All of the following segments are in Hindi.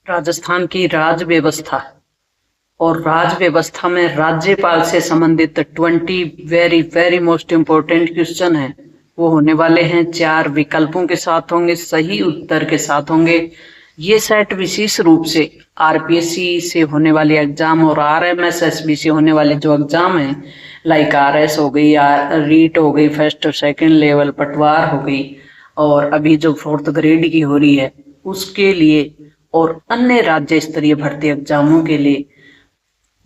राजस्थान की राज व्यवस्था और राज व्यवस्था में राज्यपाल से संबंधित 20 very very most important question है। वो होने वाले हैं, 4 विकल्पों के साथ होंगे, सही उत्तर के साथ होंगे। ये सेट विशेष रूप से आरपीएससी से होने वाले एग्जाम और आरएमएसएसबी से होने वाले जो एग्जाम है, लाइक आरएस हो गई, रीट हो गई, फर्स्ट और सेकंड लेवल, पटवार हो गई, और अभी जो 4th ग्रेड की हो रही है उसके लिए, और अन्य राज्य स्तरीय भर्ती एग्जामों के लिए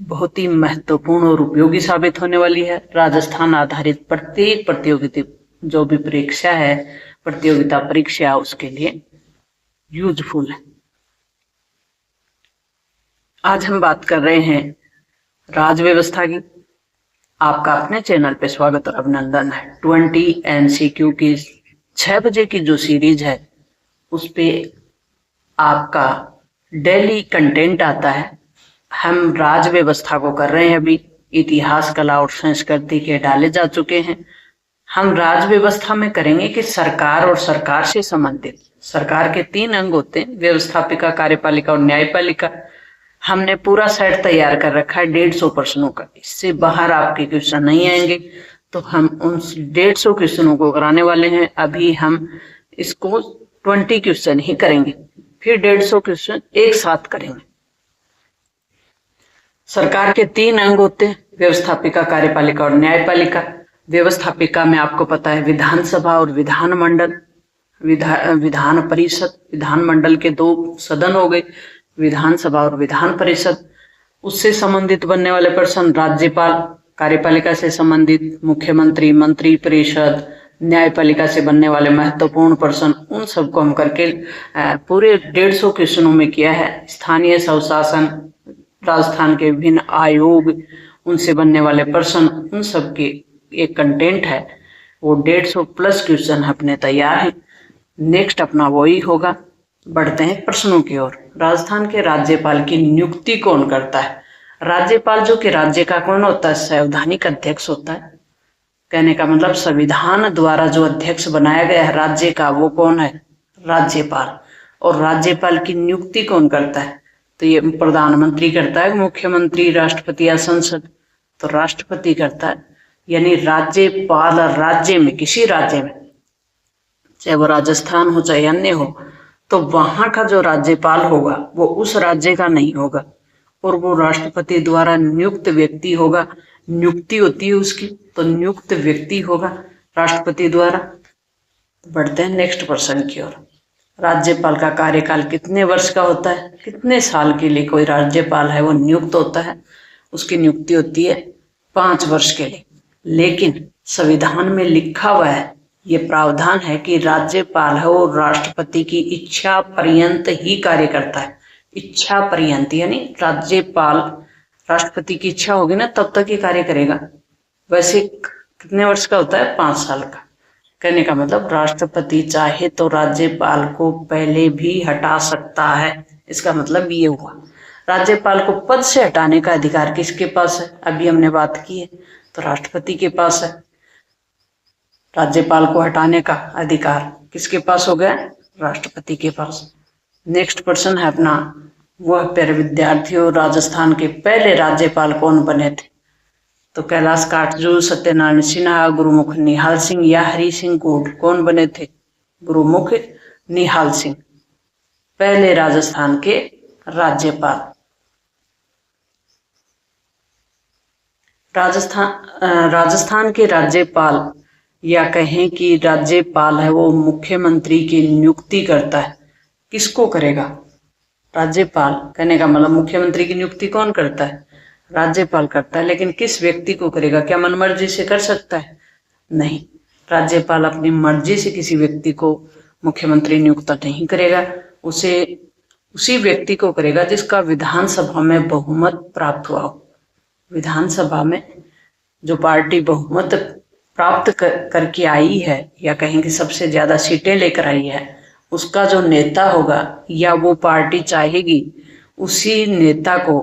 बहुत ही महत्वपूर्ण और उपयोगी साबित होने वाली है। राजस्थान आधारित प्रत्येक प्रतियोगिता जो भी परीक्षा है, प्रतियोगिता परीक्षा, उसके लिए यूजफुल है। आज हम बात कर रहे हैं राज व्यवस्था की। आपका अपने चैनल पे स्वागत और अभिनंदन है। 20 MCQ की 6 बजे की जो सीरीज है उस पे आपका डेली कंटेंट आता है। हम राज व्यवस्था को कर रहे हैं। अभी इतिहास, कला और संस्कृति के डाले जा चुके हैं। हम राज व्यवस्था में करेंगे कि सरकार और सरकार से संबंधित, सरकार के 3 अंग होते हैं, व्यवस्थापिका, कार्यपालिका और न्यायपालिका। हमने पूरा सेट तैयार कर रखा है 150 प्रश्नों का। इससे बाहर आपके क्वेश्चन नहीं आएंगे, तो हम उन 150 क्वेश्चनों को कराने वाले हैं। अभी हम इसको 20 क्वेश्चन ही करेंगे, फिर 150 क्वेश्चन एक साथ करेंगे। सरकार के 3 अंग होते हैं, व्यवस्थापिका, कार्यपालिका और न्यायपालिका। व्यवस्थापिका में आपको पता है विधानसभा और विधानमंडल, विधान परिषद, विधानमंडल के 2 सदन हो गए, विधानसभा और विधान परिषद। उससे संबंधित बनने वाले पर्सन राज्यपाल, कार्यपालिका से संबंधित मुख्यमंत्री, मंत्री परिषद, न्यायपालिका से बनने वाले महत्वपूर्ण पर्सन, उन सबको हम करके पूरे 150 क्वेश्चनों में किया है। स्थानीय स्वशासन, राजस्थान के विभिन्न आयोग, उनसे बनने वाले पर्सन, उन सब के एक कंटेंट है। वो 150 प्लस क्वेश्चन अपने तैयार हैं। नेक्स्ट अपना वही होगा। बढ़ते हैं प्रश्नों की ओर। राजस्थान के राज्यपाल की नियुक्ति कौन करता है? राज्यपाल जो कि राज्य का कौन होता है? संवैधानिक अध्यक्ष होता है। कहने का मतलब संविधान द्वारा जो अध्यक्ष बनाया गया है राज्य का, वो कौन है? राज्यपाल। और राज्यपाल की नियुक्ति कौन करता है? तो ये प्रधानमंत्री करता है, मुख्यमंत्री, राष्ट्रपति या संसद? तो राष्ट्रपति करता है। यानी राज्यपाल राज्य में, किसी राज्य में, चाहे वो राजस्थान हो चाहे अन्य हो, तो वहां का जो राज्यपाल होगा वो उस राज्य का नहीं होगा, और वो राष्ट्रपति द्वारा नियुक्त व्यक्ति होगा। नियुक्ति होती है उसकी, तो नियुक्त व्यक्ति होगा राष्ट्रपति द्वारा। बढ़ते हैं नेक्स्ट प्रश्न की ओर। राज्यपाल का कार्यकाल कितने वर्ष का होता है? कितने साल के लिए कोई राज्यपाल है वो नियुक्त होता है? उसकी नियुक्ति होती है 5 वर्ष के लिए। लेकिन संविधान में लिखा हुआ है, ये प्रावधान है कि राज्यपाल है वो राष्ट्रपति की इच्छा पर्यंत ही कार्य करता है। इच्छा पर्यंत यानी राज्यपाल, राष्ट्रपति की इच्छा होगी ना तब तक ये कार्य करेगा। वैसे कितने वर्ष का होता है? 5 साल का। कहने का मतलब राष्ट्रपति चाहे तो राज्यपाल को पहले भी हटा सकता है। इसका मतलब ये हुआ, राज्यपाल को पद से हटाने का अधिकार किसके पास है? अभी हमने बात की है, तो राष्ट्रपति के पास है। राज्यपाल को हटाने का अधिकार किसके पास हो गया? राष्ट्रपति के पास। नेक्स्ट प्रश्न है अपना, वह प्यारे विद्यार्थियों, राजस्थान के पहले राज्यपाल कौन बने थे? तो कैलाश काटजू, सत्यनारायण सिन्हा, गुरुमुख निहाल सिंह या हरि सिंह गोड, कौन बने थे? गुरुमुख निहाल सिंह पहले राजस्थान के राज्यपाल। राजस्थान के राज्यपाल, या कहें कि राज्यपाल है वो मुख्यमंत्री की नियुक्ति करता है। किसको करेगा? राज्यपाल। कहने का मतलब मुख्यमंत्री की नियुक्ति कौन करता है? राज्यपाल करता है। लेकिन किस व्यक्ति को करेगा? क्या मनमर्जी से कर सकता है? नहीं, राज्यपाल अपनी मर्जी से किसी व्यक्ति को मुख्यमंत्री नियुक्त नहीं करेगा। उसे उसी व्यक्ति को करेगा जिसका विधानसभा में बहुमत प्राप्त हुआ हो। विधानसभा में जो पार्टी बहुमत प्राप्त करके आई है, या कहें कि सबसे ज्यादा सीटें लेकर आई है, उसका जो नेता होगा या वो पार्टी चाहेगी, उसी नेता को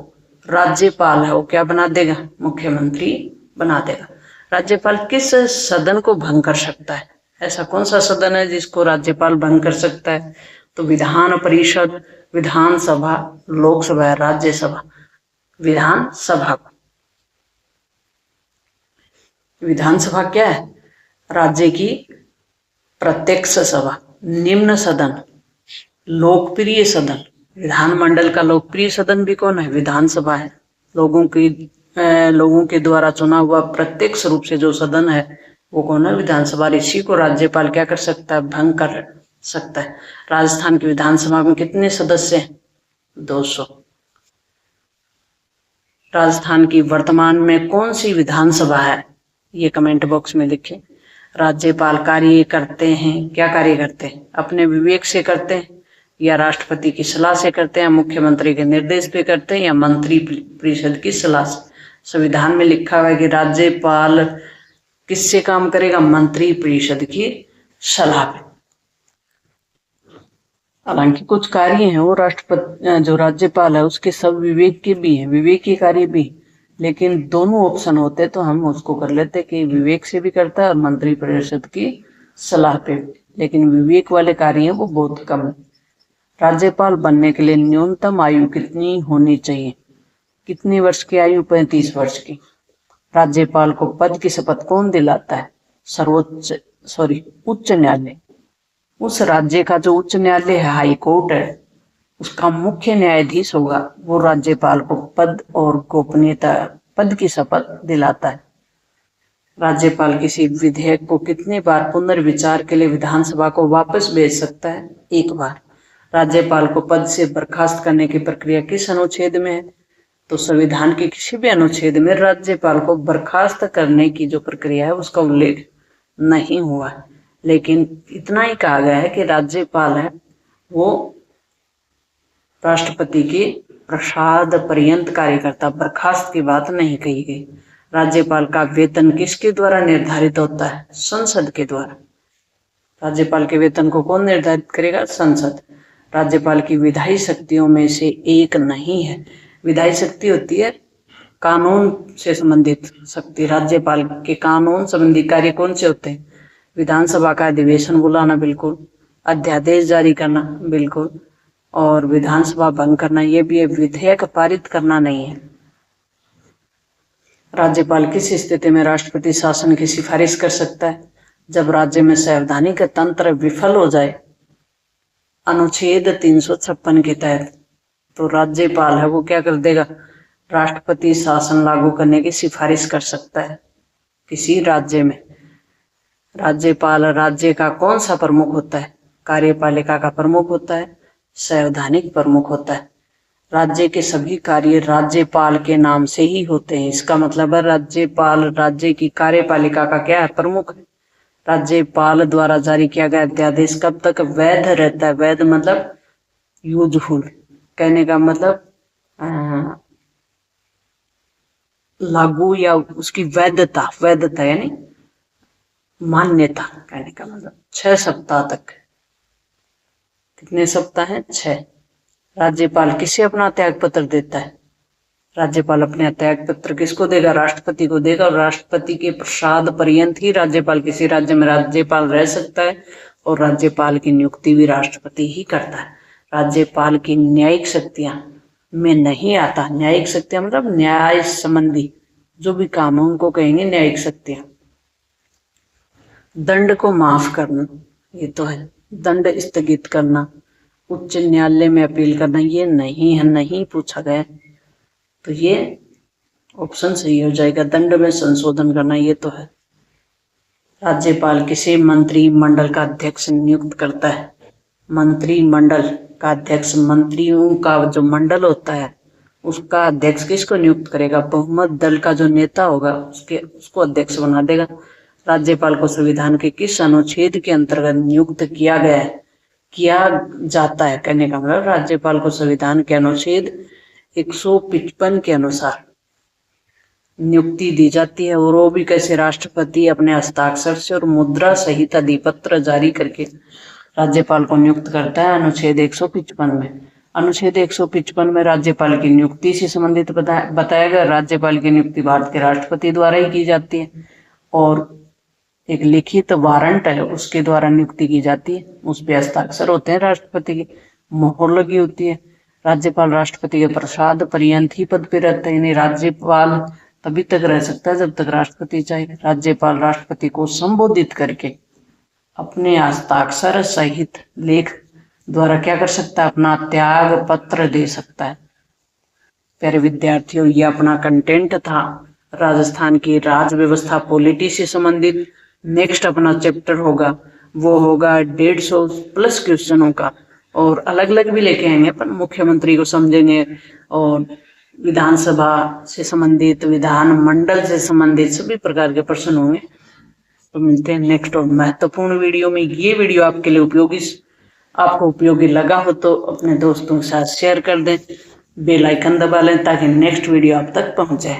राज्यपाल है वो क्या बना देगा? मुख्यमंत्री बना देगा। राज्यपाल किस सदन को भंग कर सकता है? ऐसा कौन सा सदन है जिसको राज्यपाल भंग कर सकता है? तो विधान परिषद, विधानसभा, लोकसभा, राज्यसभा। विधानसभा, विधानसभा क्या है? राज्य की प्रत्यक्ष सभा, निम्न सदन, लोकप्रिय सदन। विधानमंडल का लोकप्रिय सदन भी कौन है? विधानसभा है। लोगों के द्वारा चुना हुआ प्रत्यक्ष रूप से जो सदन है वो कौन है? विधानसभा। इसी को राज्यपाल क्या कर सकता है? भंग कर सकता है। राजस्थान की विधानसभा में कितने सदस्य हैं? 200। राजस्थान की वर्तमान में कौन सी विधानसभा है? ये कमेंट बॉक्स में लिखें। राज्यपाल कार्य करते हैं, क्या कार्य करते हैं? अपने विवेक से करते हैं, या राष्ट्रपति की सलाह से करते हैं, या मुख्यमंत्री के निर्देश पे करते हैं, या मंत्री परिषद की सलाह से? संविधान में लिखा हुआ है कि राज्यपाल किससे काम करेगा? मंत्री परिषद की सलाह पे। हालांकि कुछ कार्य हैं वो राष्ट्रपति जो राज्यपाल है उसके सब विवेक के भी हैं, विवेकी कार्य भी, लेकिन दोनों ऑप्शन होते तो हम उसको कर लेते कि विवेक से भी करता है और मंत्री परिषद की सलाह पे भी, लेकिन विवेक वाले कार्य हैं वो बहुत कम है। राज्यपाल बनने के लिए न्यूनतम आयु कितनी होनी चाहिए? कितनी वर्ष की आयु? 35 वर्ष की। राज्यपाल को पद की शपथ कौन दिलाता है? उच्च न्यायालय। उस राज्य का जो उच्च न्यायालय है, हाई कोर्ट है, उसका मुख्य न्यायाधीश होगा, वो राज्यपाल को पद और गोपनीयता पद की शपथ दिलाता है। राज्यपाल किसी विधेयक को कितनी बार पुनर्विचार के लिए विधानसभा को वापस भेज सकता है? 1 बार। राज्यपाल को पद से बर्खास्त करने की प्रक्रिया किस अनुच्छेद में है? तो संविधान के किसी भी अनुच्छेद में राज्यपाल को बर्खास्त करने की जो प्रक्रिया है उसका उल्लेख नहीं हुआ है, लेकिन इतना ही कहा गया है कि राज्यपाल है वो राष्ट्रपति के प्रसाद पर्यंत कार्य करता, बर्खास्त की बात नहीं कही गई। राज्यपाल का वेतन किसके द्वारा निर्धारित होता है? संसद के द्वारा। राज्यपाल के वेतन को कौन निर्धारित करेगा? संसद। राज्यपाल की विधायी शक्तियों में से एक नहीं है। विधायी शक्ति होती है कानून से संबंधित शक्ति। राज्यपाल के कानून संबंधी कार्य कौन से होते हैं? विधानसभा का अधिवेशन बुलाना, बिल्कुल। अध्यादेश जारी करना, बिल्कुल। और विधानसभा भंग करना, ये भी है। विधेयक पारित करना नहीं है। राज्यपाल किस स्थिति में राष्ट्रपति शासन की सिफारिश कर सकता है? जब राज्य में संवैधानिक तंत्र विफल हो जाए, अनुच्छेद 356 के तहत, तो राज्यपाल है वो क्या कर देगा? राष्ट्रपति शासन लागू करने की सिफारिश कर सकता है किसी राज्य में। राज्यपाल राज्य का कौन सा प्रमुख होता है? कार्यपालिका का प्रमुख होता है, संवैधानिक प्रमुख होता है। राज्य के सभी कार्य राज्यपाल के नाम से ही होते हैं। इसका मतलब है राज्यपाल राज्य की कार्यपालिका का क्या है? प्रमुख है। राज्यपाल द्वारा जारी किया गया अध्यादेश कब तक वैध रहता है? वैध मतलब यूजफुल, कहने का मतलब लागू या उसकी वैधता, वैधता यानी मान्यता, कहने का मतलब 6 सप्ताह तक। कितने सप्ताह हैं? 6। राज्यपाल किसे अपना त्याग पत्र देता है? राज्यपाल अपने त्याग पत्र किसको देगा? राष्ट्रपति को देगा, और राष्ट्रपति के प्रसाद पर्यंत ही राज्यपाल किसी राज्य में राज्यपाल रह सकता है, और राज्यपाल की नियुक्ति भी राष्ट्रपति ही करता है। राज्यपाल की न्यायिक शक्तियां में नहीं आता। न्यायिक शक्तियां मतलब न्याय संबंधी जो भी काम है उनको कहेंगे न्यायिक शक्तियां। दंड को माफ करना, ये तो है। दंड स्थगित करना, उच्च न्यायालय में अपील करना, ये नहीं है, नहीं पूछा गया, तो ये ऑप्शन सही हो जाएगा। दंड में संशोधन करना, ये तो है। राज्यपाल किसे मंत्रिमंडल का अध्यक्ष नियुक्त करता है? मंत्रिमंडल का अध्यक्ष, मंत्रियों का जो मंडल होता है उसका अध्यक्ष किसको नियुक्त करेगा? बहुमत दल का जो नेता होगा उसको अध्यक्ष बना देगा। राज्यपाल को संविधान के किस अनुच्छेद के अंतर्गत नियुक्त किया जाता है? कहने का मतलब राज्यपाल को संविधान के अनुच्छेद 155 के अनुसार नियुक्ति दी जाती है, और वो भी कैसे? राष्ट्रपति अपने हस्ताक्षर से और मुद्रा सहित अधिपत्र जारी करके राज्यपाल को नियुक्त करता है। अनुच्छेद 155 में, अनुच्छेद 155 में राज्यपाल की नियुक्ति से संबंधित बताया गया। राज्यपाल की नियुक्ति भारत के राष्ट्रपति द्वारा ही की जाती है, और एक लिखित वारंट है उसके द्वारा नियुक्ति की जाती है, उस पे हस्ताक्षर होते हैं राष्ट्रपति के। मोहर लगी होती है। राज्यपाल राष्ट्रपति के प्रसाद पर्यंत ही पद पे रहता है, यानी राज्यपाल तभी तक रह सकता है जब तक राष्ट्रपति चाहिए। राज्यपाल राष्ट्रपति को संबोधित करके अपने हस्ताक्षर सहित लेख द्वारा क्या कर सकता है, अपना त्याग पत्र दे सकता है। प्यारे विद्यार्थियों, ये अपना कंटेंट था राजस्थान की राज व्यवस्था पॉलिटी से संबंधित। नेक्स्ट अपना चैप्टर होगा वो होगा 150+ क्वेश्चनों का, और अलग अलग भी लेके आएंगे, पर मुख्यमंत्री को समझेंगे और विधानसभा से संबंधित, विधानमंडल से संबंधित सभी प्रकार के प्रश्न होंगे। तो मिलते हैं नेक्स्ट और महत्वपूर्ण वीडियो में। ये वीडियो आपके लिए आपको उपयोगी लगा हो तो अपने दोस्तों के साथ शेयर कर दें, बेल आइकन दबा लें ताकि नेक्स्ट वीडियो आप तक पहुंचे।